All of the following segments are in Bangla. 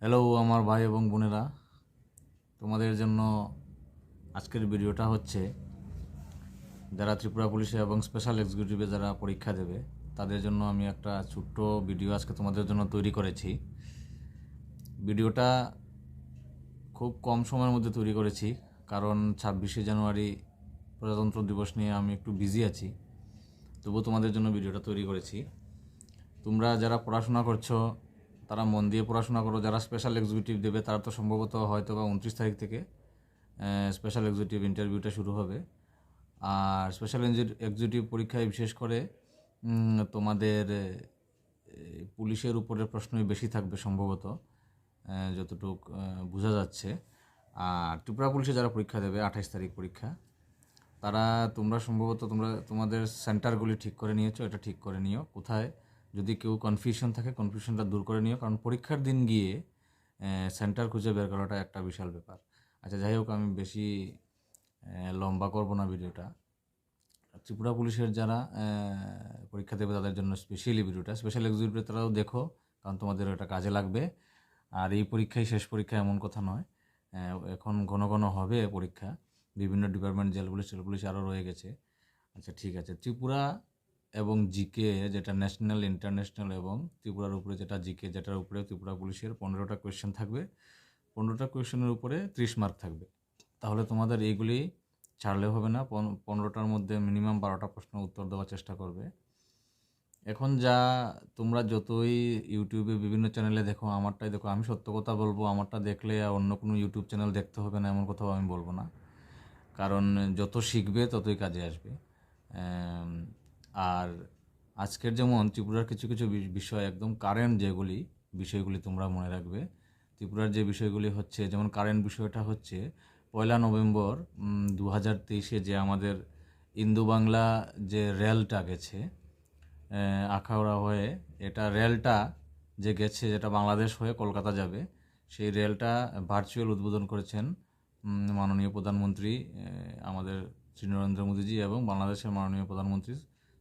হ্যালো আমার ভাই এবং বোনেরা, তোমাদের জন্য আজকের ভিডিওটা হচ্ছে যারা ত্রিপুরা পুলিশে এবং স্পেশাল এক্সিকিউটিভে যারা পরীক্ষা দেবে তাদের জন্য আমি একটা ছোট্ট ভিডিও আজকে তোমাদের জন্য তৈরি করেছি। ভিডিওটা খুব কম সময়ের মধ্যে তৈরি করেছি, কারণ 26শে জানুয়ারি প্রজাতন্ত্র দিবস নিয়ে আমি একটু বিজি আছি। তবুও তোমাদের জন্য ভিডিওটা তৈরি করেছি। তোমরা যারা পড়াশোনা করছো তারা মন দিয়ে পড়াশোনা করো। যারা স্পেশাল এক্সিকিউটিভ দেবে তারা তো সম্ভবত হয়তো বা 29 তারিখ থেকে স্পেশাল এক্সিকিউটিভ ইন্টারভিউটা শুরু হবে। আর স্পেশাল এক্সিকিউটিভ পরীক্ষায় বিশেষ করে তোমাদের পুলিশের উপরের প্রশ্নই বেশি থাকবে সম্ভবত, যতটুক বোঝা যাচ্ছে। আর ত্রিপুরা পুলিশে যারা পরীক্ষা দেবে 28 তারিখ পরীক্ষা, তারা তোমরা সম্ভবত তোমাদের সেন্টারগুলি ঠিক করে নিয়েছো। এটা ঠিক করে নিও কোথায়, যদি কেউ কনফিউশন থাকে কনফিউশনটা দূর করে নিও, কারণ পরীক্ষার দিন গিয়ে সেন্টার খুঁজে বের করাটা একটা বিশাল ব্যাপার। আচ্ছা, যাই হোক, আমি বেশি লম্বা করব না ভিডিওটা। ত্রিপুরা পুলিশের যারা পরীক্ষা দেবে তাদের জন্য স্পেশালি ভিডিওটা, স্পেশাল এক্সিকিউটিভ তারাও দেখো, কারণ তোমাদের এটা কাজে লাগবে। আর এই পরীক্ষাই শেষ পরীক্ষা এমন কথা নয়, এখন ঘন ঘন হবে পরীক্ষা। বিভিন্ন ডিপার্টমেন্ট, জেল পুলিশ, টেল পুলিশ আরও রয়ে গেছে। আচ্ছা, ঠিক আছে। ত্রিপুরা এবং জিকে, যেটা ন্যাশনাল, ইন্টারন্যাশনাল এবং ত্রিপুরার উপরে যেটা জিকে, যেটার উপরে ত্রিপুরা পুলিশের 15টা কোয়েশ্চেন থাকবে। 15টা কোয়েশ্চেনের উপরে 30 মার্ক থাকবে। তাহলে তোমাদের এইগুলি ছাড়লেও হবে না। 15টার মধ্যে মিনিমাম 12টা প্রশ্ন উত্তর দেওয়ার চেষ্টা করবে। এখন যা তোমরা যতই ইউটিউবে বিভিন্ন চ্যানেলে দেখো, আমারটাই দেখো, আমি সত্য কথা বলবো, আমারটা দেখলে আর অন্য কোনো ইউটিউব চ্যানেল দেখতে হবে না এমন কথাও আমি বলবো না, কারণ যত শিখবে ততই কাজে আসবে। আর আজকের যেমন ত্রিপুরার কিছু কিছু বিষয় একদম কারেন্ট, যেগুলি বিষয়গুলি তোমরা মনে রাখবে। ত্রিপুরার যে বিষয়গুলি হচ্ছে, যেমন কারেন্ট বিষয়টা হচ্ছে 1 নভেম্বর 2023-এ যে আমাদের ইন্দু বাংলা যে রেলটা গেছে আখাউড়া হয়ে, এটা রেলটা যে গেছে, যেটা বাংলাদেশ হয়ে কলকাতা যাবে, সেই রেলটা ভার্চুয়াল উদ্বোধন করেছেন মাননীয় প্রধানমন্ত্রী আমাদের শ্রী নরেন্দ্র মোদীজি এবং বাংলাদেশের মাননীয় প্রধানমন্ত্রী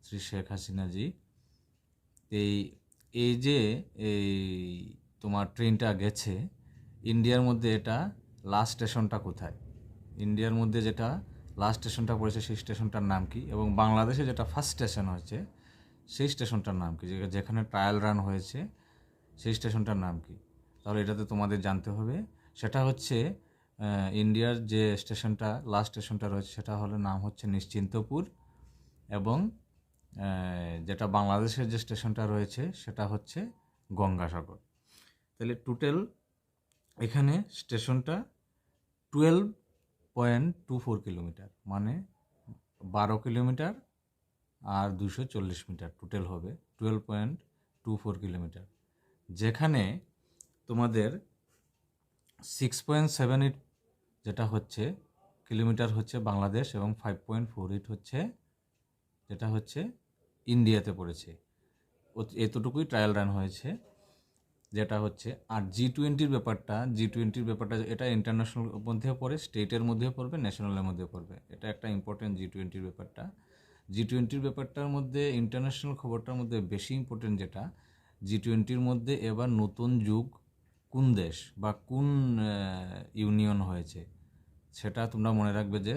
শ্রী শেখ হাসিনাজি। এই এই যে এই তোমার ট্রেনটা গেছে, ইন্ডিয়ার মধ্যে এটা লাস্ট স্টেশনটা কোথায়, ইন্ডিয়ার মধ্যে যেটা লাস্ট স্টেশনটা পড়েছে সেই স্টেশনটার নাম কি, এবং বাংলাদেশে যেটা ফার্স্ট স্টেশন হয়েছে সেই স্টেশনটার নাম কি, যেখানে ট্রায়াল রান হয়েছে সেই স্টেশনটার নাম কি। তাহলে এটাতে তোমাদের জানতে হবে। সেটা হচ্ছে ইন্ডিয়ার যে স্টেশনটা, লাস্ট স্টেশনটা রয়েছে, সেটা হলো নাম হচ্ছে নিশ্চিন্তপুর, এবং যেটা বাংলাদেশের যে স্টেশনটা রয়েছে সেটা হচ্ছে গঙ্গাসাগর। তাহলে টোটাল এখানে স্টেশনটা 12.24 কিলোমিটার, মানে 12 কিলোমিটার আর 240 মিটার টোটাল হবে 12.24 কিলোমিটার, যেখানে তোমাদের 6.78 যেটা হচ্ছে কিলোমিটার হচ্ছে বাংলাদেশ, এবং 5.48 হচ্ছে যেটা হচ্ছে ইন্ডিয়াতে পড়েছে। এতটুকুই ট্রায়াল রান হয়েছে যেটা হচ্ছে। আর জি20 ব্যাপারটা এটা ইন্টারন্যাশনাল মধ্যেও পড়ে, স্টেটের মধ্যেও পড়বে, ন্যাশনালের মধ্যেও পড়বে। এটা একটা ইম্পর্টেন্ট জি20 ব্যাপারটা। জি20 ব্যাপারটার মধ্যে ইন্টারন্যাশনাল খবরটার মধ্যে বেশি ইম্পর্টেন্ট যেটা, জি20 মধ্যে এবার নতুন যুগ কোন দেশ বা কোন ইউনিয়ন হয়েছে, সেটা তোমরা মনে রাখবে যে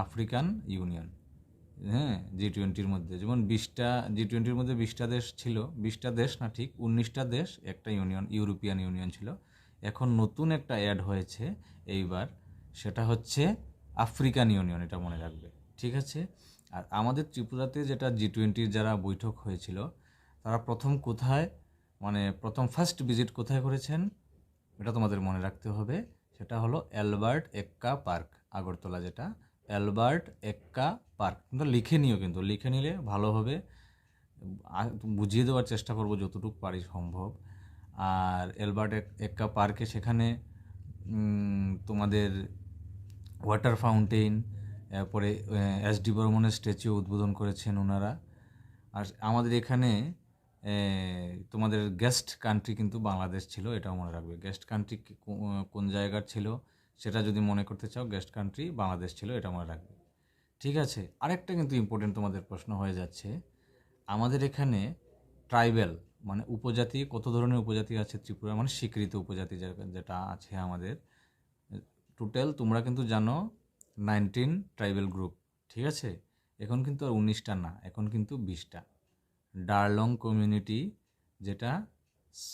আফ্রিকান ইউনিয়ন। হ্যাঁ, জি20 মধ্যে যেমন 20টা, জি20 মধ্যে 20টা দেশ ছিল, 20টা দেশ না, ঠিক 19টা দেশ, একটা ইউনিয়ন, ইউরোপিয়ান ইউনিয়ন ছিল। এখন নতুন একটা অ্যাড হয়েছে এইবার, সেটা হচ্ছে আফ্রিকান ইউনিয়ন, এটা মনে রাখবে, ঠিক আছে। আর আমাদের ত্রিপুরাতে যেটা জি20 যারা বৈঠক হয়েছিল, তারা প্রথম কোথায়, মানে প্রথম ফার্স্ট ভিজিট কোথায় করেছেন, এটা তোমাদের মনে রাখতে হবে। সেটা হলো অ্যালবার্ট এক্কা পার্ক, আগরতলা, যেটা অ্যালবার্ট এক্কা পার্ক। কিন্তু লিখে নিও, কিন্তু লিখে নিলে ভালো হবে, বুঝিয়ে দেওয়ার চেষ্টা করব যতটুকু পারি সম্ভব। আর অ্যালবার্ট এক্কা পার্কে সেখানে তোমাদের ওয়াটার ফাউন্টেন, এরপরে এসডি বর্মনের স্ট্যাচু উদ্বোধন করেছেন ওনারা। আর আমাদের এখানে তোমাদের গেস্ট কান্ট্রি কিন্তু বাংলাদেশ ছিল, এটাও মনে রাখবে। গেস্ট কান্ট্রি কোন জায়গার ছিল সেটা যদি মনে করতে চাও, গেস্ট কান্ট্রি বাংলাদেশ ছিল, এটা মনে রাখবে, ঠিক আছে। আরেকটা কিন্তু ইম্পর্টেন্ট তোমাদের প্রশ্ন হয়ে যাচ্ছে, আমাদের এখানে ট্রাইবেল মানে উপজাতি, কত ধরনের উপজাতি আছে ত্রিপুরা, মানে স্বীকৃত উপজাতি যেটা আছে আমাদের। টোটাল তোমরা কিন্তু জানো 19 ট্রাইবাল গ্রুপ, ঠিক আছে। এখন কিন্তু আর 19টা না, এখন কিন্তু 20টা। ডারলং কমিউনিটি যেটা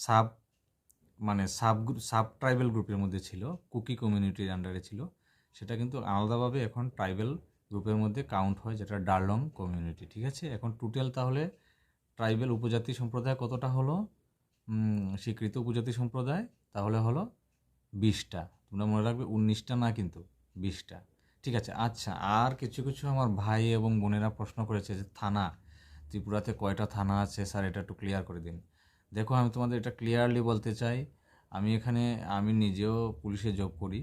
সাব মানে সাব ট্রাইবাল গ্রুপের মধ্যে ছিল, কুকি কমিউনিটির আন্ডারে ছিল, সেটা কিন্তু আলাদাভাবে এখন ট্রাইবাল গ্রুপের মধ্যে কাউন্ট হয়, যেটা ডারলং কমিউনিটি, ঠিক আছে। এখন টোটাল তাহলে ট্রাইবাল উপজাতি সম্প্রদায় কতটা হলো, স্বীকৃত উপজাতি সম্প্রদায় তাহলে হলো 20টা। তোমরা মনে রাখবে 19টা না, কিন্তু 20টা, ঠিক আছে। আচ্ছা, আর কিছু কিছু আমার ভাই এবং বোনেরা প্রশ্ন করেছে যে থানা, ত্রিপুরাতে কয়টা থানা আছে স্যার, এটা একটু ক্লিয়ার করে দিন। দেখো, আমি তোমাদের এটা ক্লিয়ারলি বলতে চাই। আমি নিজেও পুলিশে জব করি,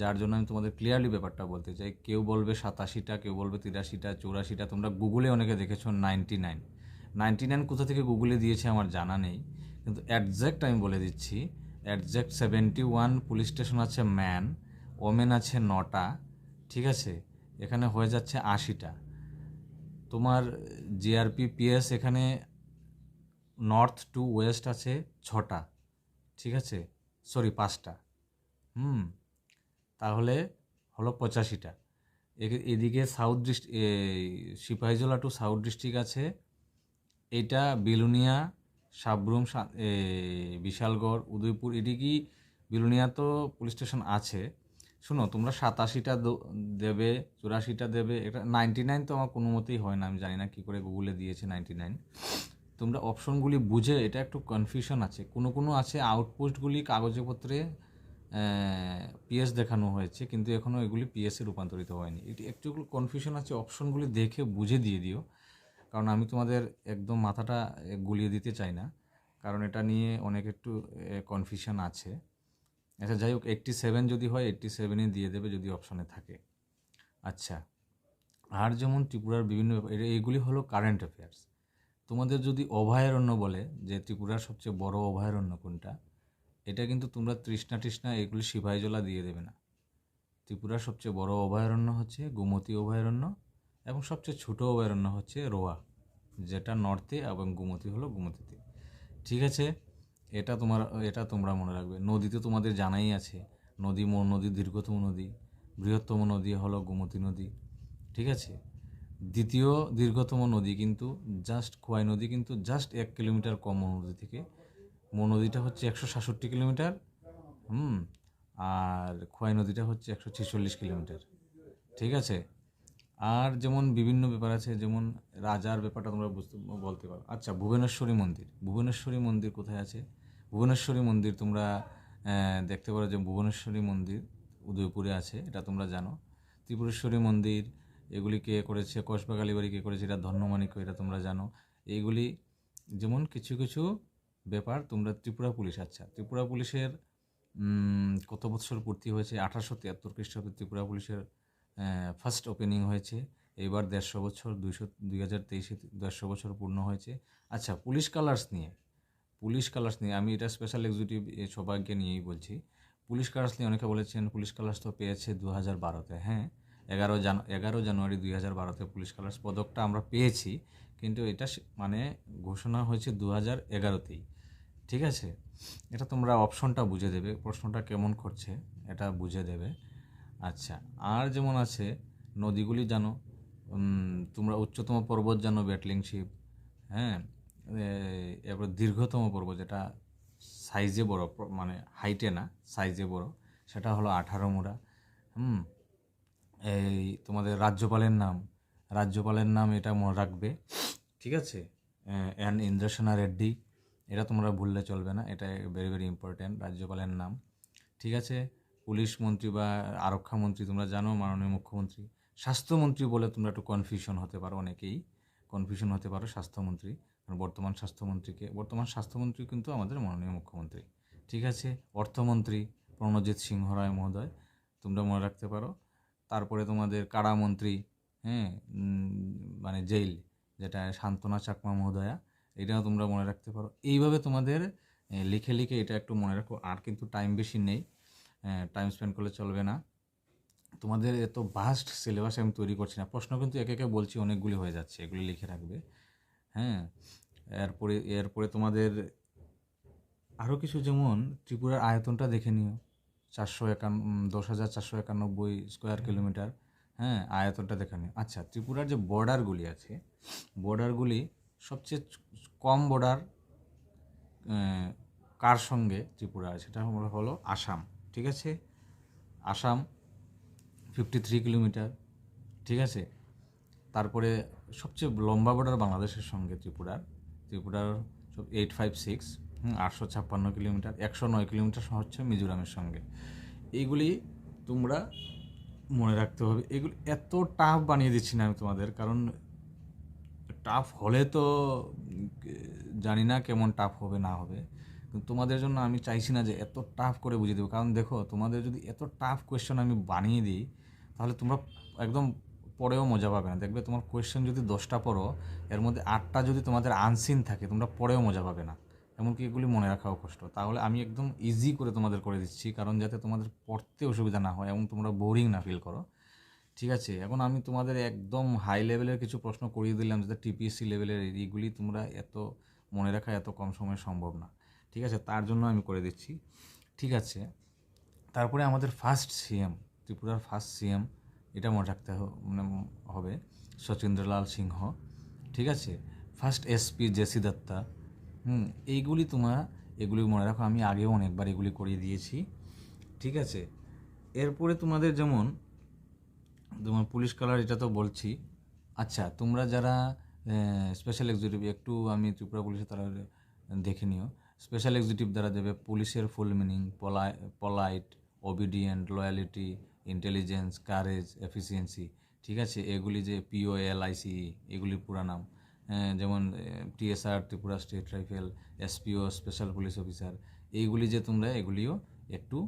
যার জন্য আমি তোমাদের ক্লিয়ারলি ব্যাপারটা বলতে চাই। কেউ বলবে 87টা, কেউ বলবে 83টা, 84টা। তোমরা গুগলে অনেকে দেখেছো 99 কোথা থেকে গুগলে দিয়েছে আমার জানা নেই, কিন্তু অ্যাডজ্যাক্ট আমি বলে দিচ্ছি। অ্যাডজ্যাক্ট 71 পুলিশ স্টেশন আছে ম্যান, ওমেন আছে 9টা, ঠিক আছে। এখানে হয়ে যাচ্ছে 80টা। তোমার জিআরপি পিএস এখানে নর্থ টু ওয়েস্ট আছে 6টা, ঠিক আছে, সরি 5টা। তাহলে হলো 85টা। এদিকে south Sipahijala to south district আছে, এটা বিলুনিয়া, সাবরুম, বিশালগড়, উদয়পুর। এদিকে বিলুনিয়া তো পুলিশ স্টেশন আছে। শোনো, তোমরা 87টা দেবে, 84টা দেবে, এটা 99 তো আমার কোনো মতেই হয় না। আমি জানি না কী করে গুগলে দিয়েছে 99। তোমরা অপশনগুলি বুঝে, এটা একটু কনফিউশন আছে। কোনো আছে আউটপোস্টগুলি কাগজপত্রে পিএস দেখানো হয়েছে, কিন্তু এখনও এগুলি পিএসে রূপান্তরিত হয়নি। এটি একটু কনফিউশন আছে, অপশনগুলি দেখে বুঝে দিয়ে দিও, কারণ আমি তোমাদের একদম মাথাটা গুলিয়ে দিতে চাই না, কারণ এটা নিয়ে অনেক একটু কনফিউশন আছে। আচ্ছা, যাই হোক, 87 যদি হয় 87ই দিয়ে দেবে যদি অপশনে থাকে। আচ্ছা, আর যেমন ত্রিপুরার বিভিন্ন এইগুলি হলো কারেন্ট অ্যাফেয়ার্স। তোমাদের যদি অভয়ারণ্য বলে যে ত্রিপুরার সবচেয়ে বড় অভয়ারণ্য কোনটা, এটা কিন্তু তোমরা তৃষ্ণা এগুলি সিপাহীজলা দিয়ে দেবে না। ত্রিপুরার সবচেয়ে বড় অভয়ারণ্য হচ্ছে গোমতী অভয়ারণ্য, এবং সবচেয়ে ছোট অভয়ারণ্য হচ্ছে রোয়া, যেটা নর্থে, এবং গোমতী হলো গোমতীতে, ঠিক আছে। এটা তোমরা মনে রাখবে। নদীতে তোমাদের জানাই আছে, নদী দীর্ঘতম নদী, বৃহত্তম নদী হলো গোমতী নদী, ঠিক আছে। দ্বিতীয় দীর্ঘতম নদী কিন্তু খোয়াই নদী, কিন্তু জাস্ট 1 কিলোমিটার কম মনোনদী থেকে। মনোনদীটা হচ্ছে 167 কিলোমিটার, আর খোয়াই নদীটা হচ্ছে 146 কিলোমিটার, ঠিক আছে। আর যেমন বিভিন্ন ব্যাপার আছে, যেমন রাজার ব্যাপারটা তোমরা বলতে পারো। আচ্ছা, ভুবনেশ্বরী মন্দির কোথায় আছে? ভুবনেশ্বরী মন্দির তোমরা দেখতে পারো যে ভুবনেশ্বরী মন্দির উদয়পুরে আছে, এটা তোমরা জানো। ত্রিপুরেশ্বরী মন্দির, এগুলি কে করেছে, কসবা কালীবাড়ি কে করেছে, এটা ধন্যমাণিক্য, এটা তোমরা জানো। এইগুলি যেমন কিছু কিছু ব্যাপার তোমরা ত্রিপুরা পুলিশ। আচ্ছা, ত্রিপুরা পুলিশের কত বছর পূর্তি হয়েছে? 1873 খ্রিস্টাব্দে ত্রিপুরা পুলিশের ফার্স্ট ওপেনিং হয়েছে। এবার 150 বছর, 2023-এ 150 বছর পূর্ণ হয়েছে। আচ্ছা, পুলিশ কালার্স নিয়ে আমি এটা স্পেশাল এক্সিকিউটিভ সবাইকে নিয়েই বলছি। পুলিশ কালার্স নিয়ে অনেকে বলেছেন পুলিশ কালার্স তো পেয়েছে 2012-তে। হ্যাঁ, 11 জানুয়ারি 2012-তে পুলিশ কালার্স পদকটা আমরা পেয়েছি, কিন্তু এটা মানে ঘোষণা হয়েছে 2011-তেই, ঠিক আছে। এটা তোমরা অপশনটা বুঝে দেবে, প্রশ্নটা কেমন করছে এটা বুঝে দেবে। আচ্ছা, আর যেমন আছে নদীগুলি জানো, তোমরা উচ্চতম পর্বত জানো ব্যাটলিং শিপ, হ্যাঁ। এরপর দীর্ঘতম পর্বত, যেটা সাইজে বড়, মানে হাইটে না, সাইজে বড়, সেটা হলো 18 মুড়া। এই তোমাদের রাজ্যপালের নাম এটা মনে রাখবে, ঠিক আছে। এন ইন্দ্রসেনা রেড্ডি, এটা তোমরা ভুললে চলবে না, এটা ভেরি ভেরি ইম্পর্ট্যান্ট, রাজ্যপালের নাম, ঠিক আছে। পুলিশ মন্ত্রী বা আরক্ষা মন্ত্রী তোমরা জানো, মাননীয় মুখ্যমন্ত্রী। স্বাস্থ্যমন্ত্রী বলে তোমরা একটু কনফিউশন হতে পারো, অনেকেই কনফিউশন হতে পারো স্বাস্থ্যমন্ত্রী, কারণ বর্তমান স্বাস্থ্যমন্ত্রী কিন্তু আমাদের মাননীয় মুখ্যমন্ত্রী, ঠিক আছে। অর্থমন্ত্রী প্রণজিৎ সিংহ রায় মহোদয়, তোমরা মনে রাখতে পারো। তারপরে তোমাদের কারামন্ত্রী, হ্যাঁ, মানে জেল, যেটা শান্তনা চাকমা মহোদয়া, এটাও তোমরা মনে রাখতে পারো। এইভাবে তোমাদের লিখে এটা একটু মনে রাখো। আর কিন্তু টাইম বেশি নেই, টাইম স্পেন্ড করলে চলবে না। তোমাদের এত ভাস্ট সিলেবাস আমি তৈরি করছি না, প্রশ্ন কিন্তু একে একে বলছি অনেকগুলি হয়ে যাচ্ছে, এগুলি লিখে রাখবে। হ্যাঁ, এরপরে তোমাদের আরও কিছু, যেমন ত্রিপুরার আয়তনটা দেখে নিও, 10,491 স্কোয়ার কিলোমিটার। হ্যাঁ, আয়তনটা দেখে নিও। আচ্ছা, ত্রিপুরার যে বর্ডারগুলি আছে, বর্ডারগুলি সবচেয়ে কম বর্ডার কার সঙ্গে ত্রিপুরা, সেটা হলো আসাম। ঠিক আছে, আসাম 53 কিলোমিটার। ঠিক আছে, তারপরে সবচেয়ে লম্বা বর্ডার বাংলাদেশের সঙ্গে ত্রিপুরার 856, 856 কিলোমিটার। 109 কিলোমিটার হচ্ছে মিজোরামের সঙ্গে। এইগুলি তোমরা মনে রাখতে হবে। এগুলি এত টাফ বানিয়ে দিচ্ছি না আমি তোমাদের, কারণ টাফ হলে তো জানি না কেমন টাফ হবে না হবে, কিন্তু তোমাদের জন্য আমি চাইছি না যে এত টাফ করে বুঝিয়ে দেবো। কারণ দেখো, তোমাদের যদি এত টাফ কোয়েশ্চেন আমি বানিয়ে দিই, তাহলে তোমরা একদম পরেও মজা পাবে না। দেখবে তোমার কোয়েশ্চেন যদি 10টা পড়ো, এর মধ্যে 8টা যদি তোমাদের আনসিন থাকে, তোমরা পরেও মজা পাবে না। এমনকি এগুলি মনে রাখাও কষ্ট। তাহলে আমি একদম ইজি করে তোমাদের করে দিচ্ছি, কারণ যাতে তোমাদের পড়তে অসুবিধা না হয় এবং তোমরা বোরিং না ফিল করো। ঠিক আছে, এখন আমি তোমাদের একদম হাই লেভেলের কিছু প্রশ্ন করিয়ে দিলাম, যেটা টিপিএসসি লেভেলের। এইগুলি তোমরা এত মনে রাখা এত কম সময়ে সম্ভব না। ঠিক আছে, তার জন্য আমি করে দিচ্ছি। ঠিক আছে, তারপরে আমাদের ফার্স্ট সিএম, ত্রিপুরার ফার্স্ট সিএম, এটা মনে রাখতে হবে শচীন্দ্রলাল সিংহ। ঠিক আছে, ফার্স্ট এসপি জেসি দত্তা। এগুলি মনে রাখো। আমি আগেও অনেকবার এগুলি করিয়ে দিয়েছি। ঠিক আছে, এরপরে তোমাদের যেমন তোমার পুলিশ কালার, এটা তো বলছি। আচ্ছা, তোমরা যারা স্পেশাল এক্সিকিউটিভ, একটু আমি ত্রিপুরা পুলিশে তারা দেখে নিও। স্পেশাল এক্সিকিউটিভ দ্বারা দেবে পুলিশের full meaning: polite, obedient, loyalty, intelligence, courage, efficiency. ঠিক আছে, এগুলি যে POLICE, এগুলির পুরা নাম। যেমন TSR, Tripura state rifle, SPO, special police officer. এইগুলি যে তোমরা এগুলিও একটু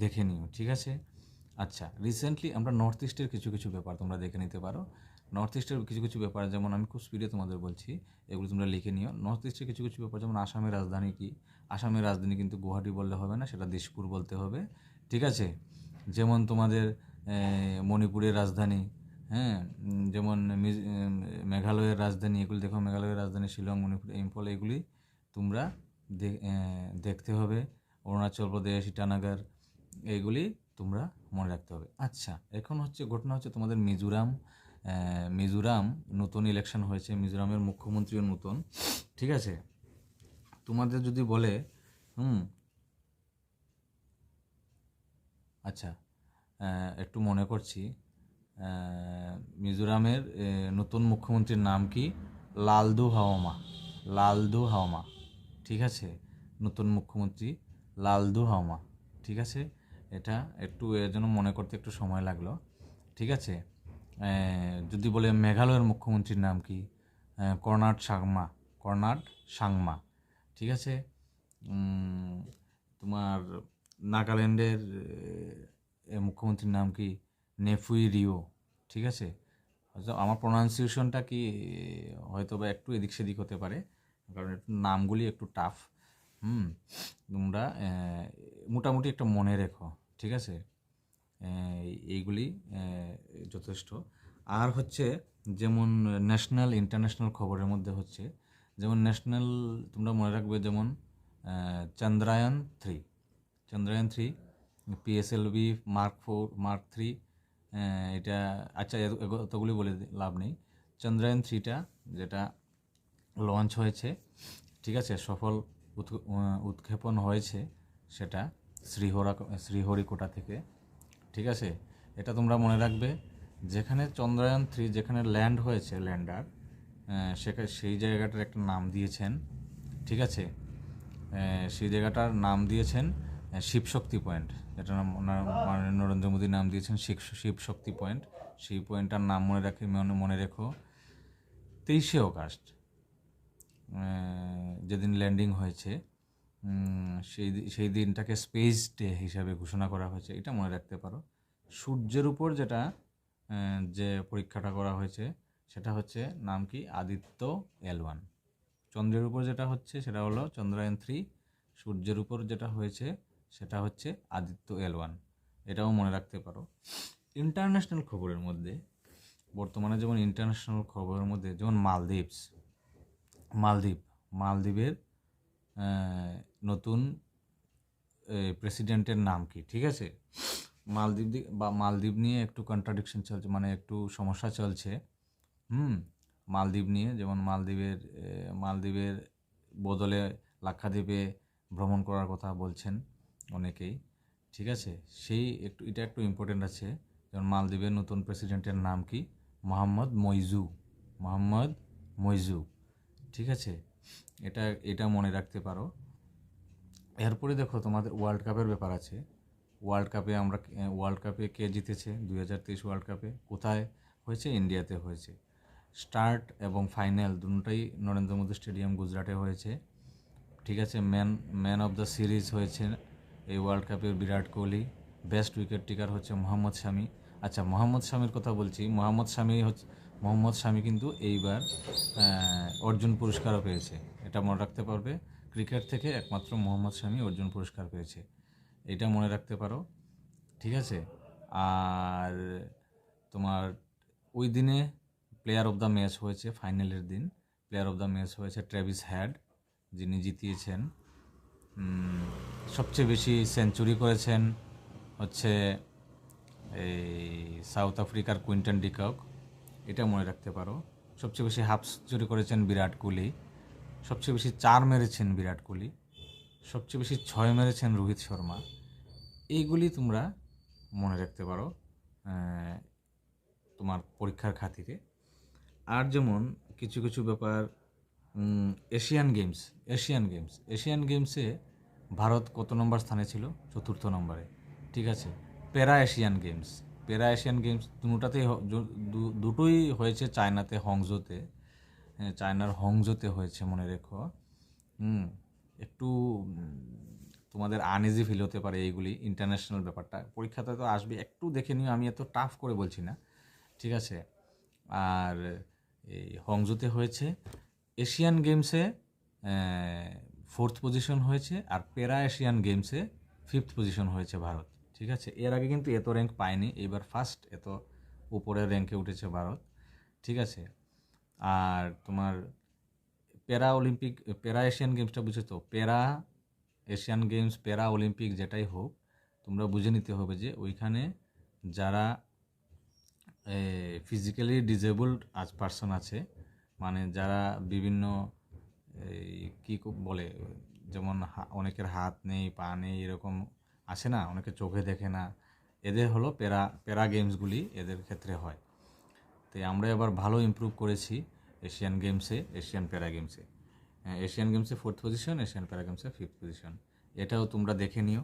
দেখে নিও। ঠিক আছে, আচ্ছা, রিসেন্টলি আমরা নর্থ ইস্টের কিছু কিছু ব্যাপার তোমরা দেখে নিতে পারো। নর্থ ইস্টের কিছু কিছু ব্যাপার, যেমন আমি খুব স্পিডে তোমাদের বলছি, এগুলো তোমরা লিখে নিও। নর্থ ইস্টের কিছু কিছু ব্যাপার, যেমন আসামের রাজধানী কি? আসামের রাজধানী কিন্তু গুয়াহাটি বললে হবে না, সেটা দিসপুর বলতে হবে। ঠিক আছে, যেমন তোমাদের মণিপুরের রাজধানী, হ্যাঁ, যেমন মেঘালয়ের রাজধানী, এগুলি দেখো, মেঘালয়ের রাজধানী শিলং, মণিপুর, ইম্ফল, এগুলি তোমরা দেখতে হবে। অরুণাচল প্রদেশ, ইটানগর, এইগুলি তোমরা মনে রাখতে হবে। আচ্ছা, এখন ঘটনা হচ্ছে তোমাদের মিজোরাম নতুন ইলেকশন হয়েছে, মিজোরামের মুখ্যমন্ত্রীও নতুন। ঠিক আছে, তোমাদের যদি বলে আচ্ছা, একটু মনে করছি, মিজোরামের নতুন মুখ্যমন্ত্রীর নাম কি? লালদু হাওমা। ঠিক আছে, নতুন মুখ্যমন্ত্রী লালদু হাওমা। ঠিক আছে, এটা একটু এর জন্য মনে করতে একটু সময় লাগলো। ঠিক আছে, যদি বলে মেঘালয়ের মুখ্যমন্ত্রীর নাম কি? কর্নাড সাংমা। ঠিক আছে, তোমার নাগাল্যান্ডের মুখ্যমন্ত্রীর নাম কি? নেফুই রিও। ঠিক আছে, আমার প্রোনাউন্সিয়েশনটা কি হয়তো বা একটু এদিক সেদিক হতে পারে, কারণ নামগুলি একটু টাফ। তোমরা মোটামুটি একটা মনে রেখো। ঠিক আছে, এইগুলি যথেষ্ট। আর যেমন ন্যাশনাল ইন্টারন্যাশনাল খবরের মধ্যে যেমন ন্যাশনাল তোমরা মনে রাখবে, যেমন চন্দ্রায়ন 3, PSLV Mark 4, Mark 3, এটা। আচ্ছা, এতগুলি বলে লাভ নেই। চন্দ্রায়ন 3টা যেটা লঞ্চ হয়েছে, ঠিক আছে, সফল উৎক্ষেপণ হয়েছে, সেটা শ্রীহরিকোটা থেকে। ঠিক আছে, এটা তোমরা মনে রাখবে। যেখানে চন্দ্রায়ন 3 যেখানে ল্যান্ড হয়েছে, ল্যান্ডার, সেই জায়গাটার একটা নাম দিয়েছেন। ঠিক আছে, সেই জায়গাটার নাম দিয়েছেন শিবশক্তি পয়েন্ট, যেটা নরেন্দ্র মোদী নাম দিয়েছেন শিবশক্তি পয়েন্ট। সেই পয়েন্টটার নাম মনে রেখো। 23শে অগাস্ট যেদিন ল্যান্ডিং হয়েছে, সেই দিনটাকে স্পেস ডে হিসাবে ঘোষণা করা হয়েছে, এটা মনে রাখতে পারো। সূর্যের উপর যে পরীক্ষাটা করা হয়েছে, সেটা নাম কি? আদিত্য L1। চন্দ্রের উপর যেটা হচ্ছে সেটা হলো চন্দ্রায়ন 3, সূর্যের উপর যেটা হয়েছে সেটা হচ্ছে আদিত্য L1। এটাও মনে রাখতে পারো। ইন্টারন্যাশনাল খবরের মধ্যে বর্তমানে যেমন যেমন মালদ্বীপ মালদ্বীপের নতুন প্রেসিডেন্টের নাম কি। ঠিক আছে, মালদ্বীপ নিয়ে একটু কন্ট্রাডিকশন চলছে, মানে একটু সমস্যা চলছে। মালদ্বীপ নিয়ে, যেমন মালদ্বীপের বদলে লাক্ষাদ্বীপে ভ্রমণ করার কথা বলছেন অনেকেই। ঠিক আছে, এটা একটু ইম্পর্টেন্ট আছে। যেমন মালদ্বীপের নতুন প্রেসিডেন্টের নাম কি? মোহাম্মদ মইজু। ঠিক আছে, এটা মনে রাখতে পারো। এরপরে দেখো, তোমাদের ওয়ার্ল্ড কাপের ব্যাপার আছে। ওয়ার্ল্ড কাপে কে জিতেছে? 2023 ওয়ার্ল্ড কাপে কোথায় হয়েছে? ইন্ডিয়াতে হয়েছে। স্টার্ট এবং ফাইনাল দুটোই নরেন্দ্র মোদী স্টেডিয়াম গুজরাটে হয়েছে। ঠিক আছে, ম্যান অফ দ্য সিরিজ হয়েছে এই ওয়ার্ল্ড কাপে Virat Kohli. Best wicket taker হচ্ছে মোহাম্মদ শামি। আচ্ছা, মোহাম্মদ শামির কথা বলছি। মোহাম্মদ শামি কিন্তু এইবার অর্জুন পুরস্কারও পেয়েছে, এটা মনে রাখতে পারবে। ক্রিকেট থেকে একমাত্র মোহাম্মদ শামি অর্জুন পুরস্কার পেয়েছে, এটা মনে রাখতে পারো। ঠিক আছে, আর তোমার ওই দিনে প্লেয়ার অফ দ্য ম্যাচ হয়েছে, ফাইনালের দিন প্লেয়ার অফ দ্য ম্যাচ হয়েছে ট্রেভিস হেড, যিনি জিতিয়েছেন। সবচেয়ে বেশি সেঞ্চুরি করেছেন হচ্ছে এই সাউথ আফ্রিকার কুইন্টন ডিকক, এটা মনে রাখতে পারো। সবচেয়ে বেশি হাফ সেঞ্চুরি করেছেন বিরাট কোহলি। সবচেয়ে বেশি 4 মেরেছেন বিরাট কোহলি। সবচেয়ে বেশি 6 মেরেছেন রোহিত শর্মা। এইগুলি তোমরা মনে রাখতে পারো তোমার পরীক্ষার খাতিরে। আর যেমন কিছু কিছু ব্যাপার, এশিয়ান গেমসে ভারত কত নম্বর স্থানে ছিল? 4র্থ নম্বরে। ঠিক আছে, প্যারা এশিয়ান গেমস দুটোই হয়েছে চায়নাতে, চায়নার হংজোতে হয়েছে, মনে রেখো। একটু তোমাদের আনইজি ফিল হতে পারে এইগুলি, ইন্টারন্যাশনাল ব্যাপারটা পরীক্ষাতে তো আসবে, একটু দেখে নিও, আমি এত টাফ করে বলছি না। ঠিক আছে, আর এই হংজোতে হয়েছে। এশিয়ান গেমসে 4th পজিশন হয়েছে, আর প্যারা এশিয়ান গেমসে 5th পজিশন হয়েছে ভারত। ঠিক আছে, এর আগে কিন্তু এত র্যাঙ্ক পায়নি, এবার ফার্স্ট এত উপরের র্যাঙ্কে উঠেছে ভারত। ঠিক আছে, আর তোমার প্যারা এশিয়ান গেমসটা বুঝে তো, প্যারা এশিয়ান গেমস, প্যারা অলিম্পিক যেটাই হোক, তোমরা বুঝে নিতে হবে যে ওইখানে যারা ফিজিক্যালি ডিজেবলড পার্সন আছে, মানে যারা বিভিন্ন কী বলে, যেমন অনেকের হাত নেই, পা নেই, এরকম আছে না, অনেকে চোখে দেখে না, এদের হলো প্যারা গেমসগুলি এদের ক্ষেত্রে হয়। তাই আমরা এবার ভালো ইমপ্রুভ করেছি এশিয়ান প্যারা গেমসে। এশিয়ান গেমসে 4th পজিশন, এশিয়ান প্যারা গেমসে 5th পজিশন, এটাও তোমরা দেখে নিও।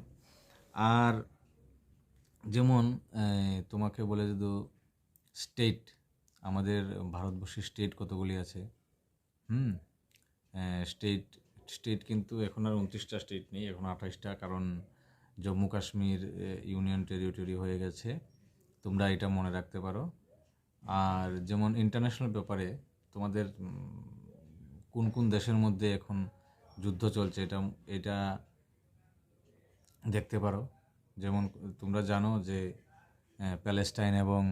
আর যেমন তোমাকে বলে যদি স্টেট, আমাদের ভারতবর্ষের স্টেট কতগুলি আছে? স্টেট কিন্তু এখন আর 29টা স্টেট নেই, এখন 28টা, কারণ জম্মু কাশ্মীর ইউনিয়ন টেরিটরি হয়ে গেছে। তোমরা এটা মনে রাখতে পারো। আর যেমন ইন্টারন্যাশনাল ব্যাপারে তোমাদের কোন কোন দেশের মধ্যে এখন যুদ্ধ চলছে, এটা দেখতে পারো। যেমন তোমরা জানো যে প্যালেস্টাইন এবং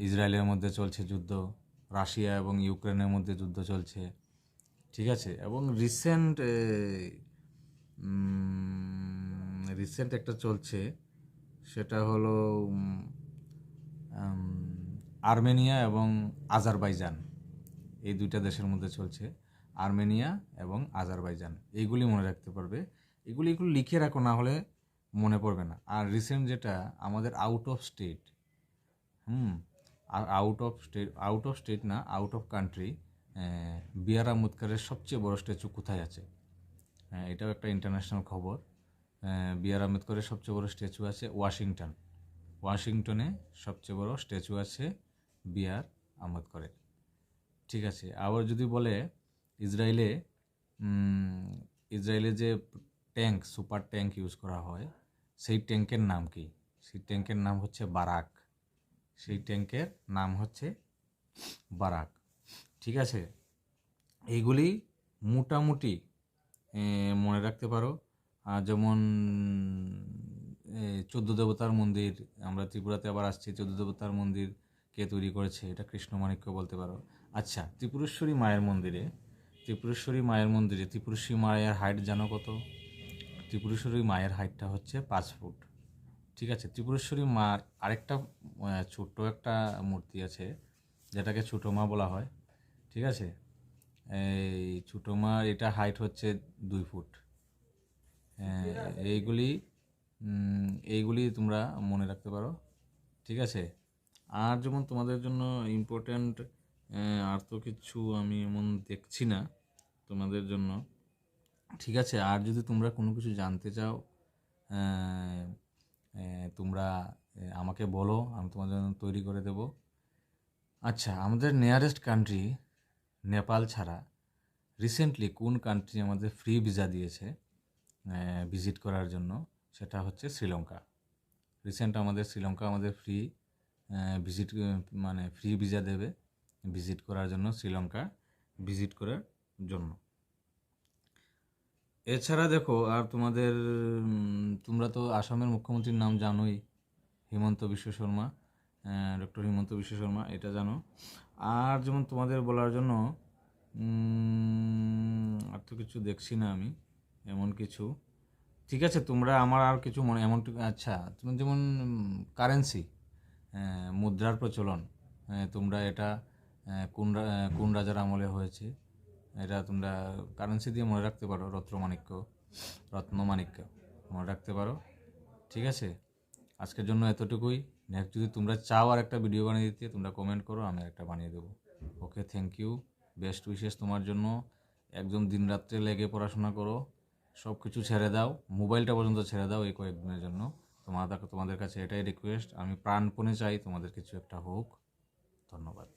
ইসরায়েলের মধ্যে চলছে যুদ্ধ, রাশিয়া এবং ইউক্রেনের মধ্যে যুদ্ধ চলছে। ঠিক আছে, এবং রিসেন্ট একটা চলছে, সেটা হলো আর্মেনিয়া এবং আজারবাইজান, এই দুইটা দেশের মধ্যে চলছে, আর্মেনিয়া এবং আজারবাইজান। এইগুলি মনে রাখতে পারবে, এগুলি লিখে রাখো, না হলে মনে পড়বে না। আর রিসেন্ট যেটা আমাদের আউট অফ কান্ট্রি, বি.আর. আম্বেদকরের সবচেয়ে বড় স্ট্যাচু কোথায় আছে? এটাও একটা ইন্টারন্যাশনাল খবর। বি.আর. আম্বেদকরের সবচেয়ে বড় স্ট্যাচু আছে ওয়াশিংটনে সবচেয়ে বড় স্ট্যাচু আছে বি.আর. আম্বেদকরের। ঠিক আছে, আবার যদি বলে ইসরায়েলে যে সুপার ট্যাঙ্ক ইউজ করা হয়, সেই ট্যাঙ্কের নাম কি? সেই ট্যাঙ্কের নাম হচ্ছে বারাক। ঠিক আছে, এইগুলি মোটামুটি মনে রাখতে পারো। যেমন 14 দেবতার মন্দির, আমরা ত্রিপুরাতে আবার আসছি, 14 দেবতার মন্দির কে তৈরি করেছে? এটা কৃষ্ণমাণিক্য বলতে পারো। আচ্ছা, ত্রিপুরেশ্বরী মায়ের মন্দিরে ত্রিপুরেশ্বরী মায়ের মন্দিরে ত্রিপুরেশ্বরী মায়ের হাইট জানো কত? ত্রিপুরেশ্বরী মায়ের হাইটটা হচ্ছে 5 ফুট। ঠিক আছে, ত্রিপুরেশ্বরী মার আরেকটা ছোট্ট একটা মূর্তি আছে যেটাকে ছোটো মা বলা হয়। ঠিক আছে, এই ছোটো মার এটা হাইট হচ্ছে 2 ফুট। এইগুলি এইগুলি তোমরা মনে রাখতে পারো। ঠিক আছে, আর যেমন তোমাদের জন্য ইম্পর্ট্যান্ট আর তো কিছু আমি এমন দেখছি না তোমাদের জন্য। ঠিক আছে, আর যদি তোমরা কোনো কিছু জানতে চাও তোমরা আমাকে বলো, আমি তোমাদের জন্য তৈরি করে দেব। আচ্ছা, আমাদের নিয়ারেস্ট কান্ট্রি নেপাল ছাড়া রিসেন্টলি কোন কান্ট্রি আমাদের ফ্রি ভিসা দিয়েছে ভিজিট করার জন্য? সেটা হচ্ছে শ্রীলঙ্কা। রিসেন্ট আমাদের শ্রীলঙ্কা আমাদের ফ্রি ভিজিট মানে ফ্রি ভিসা দেবে ভিজিট করার জন্য, শ্রীলঙ্কা ভিজিট করার জন্য। এছাড়া দেখো, আর তোমাদের তোমরা তো আসামের মুখ্যমন্ত্রীর নাম জানোই, হিমন্ত বিশ্ব শর্মা, ডক্টর হিমন্ত বিশ্ব শর্মা, এটা জানো। আর যেমন তোমাদের বলার জন্য আর তো কিছু দেখছি না আমি এমন কিছু। ঠিক আছে, তোমরা আমার আর কিছু মনে এমন আচ্ছা, তুমি যেমন কারেন্সি, মুদ্রার প্রচলন, তোমরা এটা কোন রাজার আমলে হয়েছে, এটা তোমরা কারেন্সি দিয়ে মনে রাখতে পারো। রত্নমাণিক্য মনে রাখতে পারো। ঠিক আছে, আজকের জন্য এতটুকুই। নেক্সট যদি তোমরা চাও আর একটা ভিডিও বানিয়ে দিতে, তোমরা কমেন্ট করো, আমি একটা বানিয়ে দেবো। ওকে, থ্যাংক ইউ, বেস্ট উইশেস তোমার জন্য। একদম দিন রাত্রে লেগে পড়াশোনা করো, সব কিছু ছেড়ে দাও, মোবাইলটা পর্যন্ত ছেড়ে দাও এই কয়েকদিনের জন্য। তোমাদের কাছে এটাই রিকোয়েস্ট, আমি প্রাণপণে চাই তোমাদের কিছু একটা হোক। ধন্যবাদ।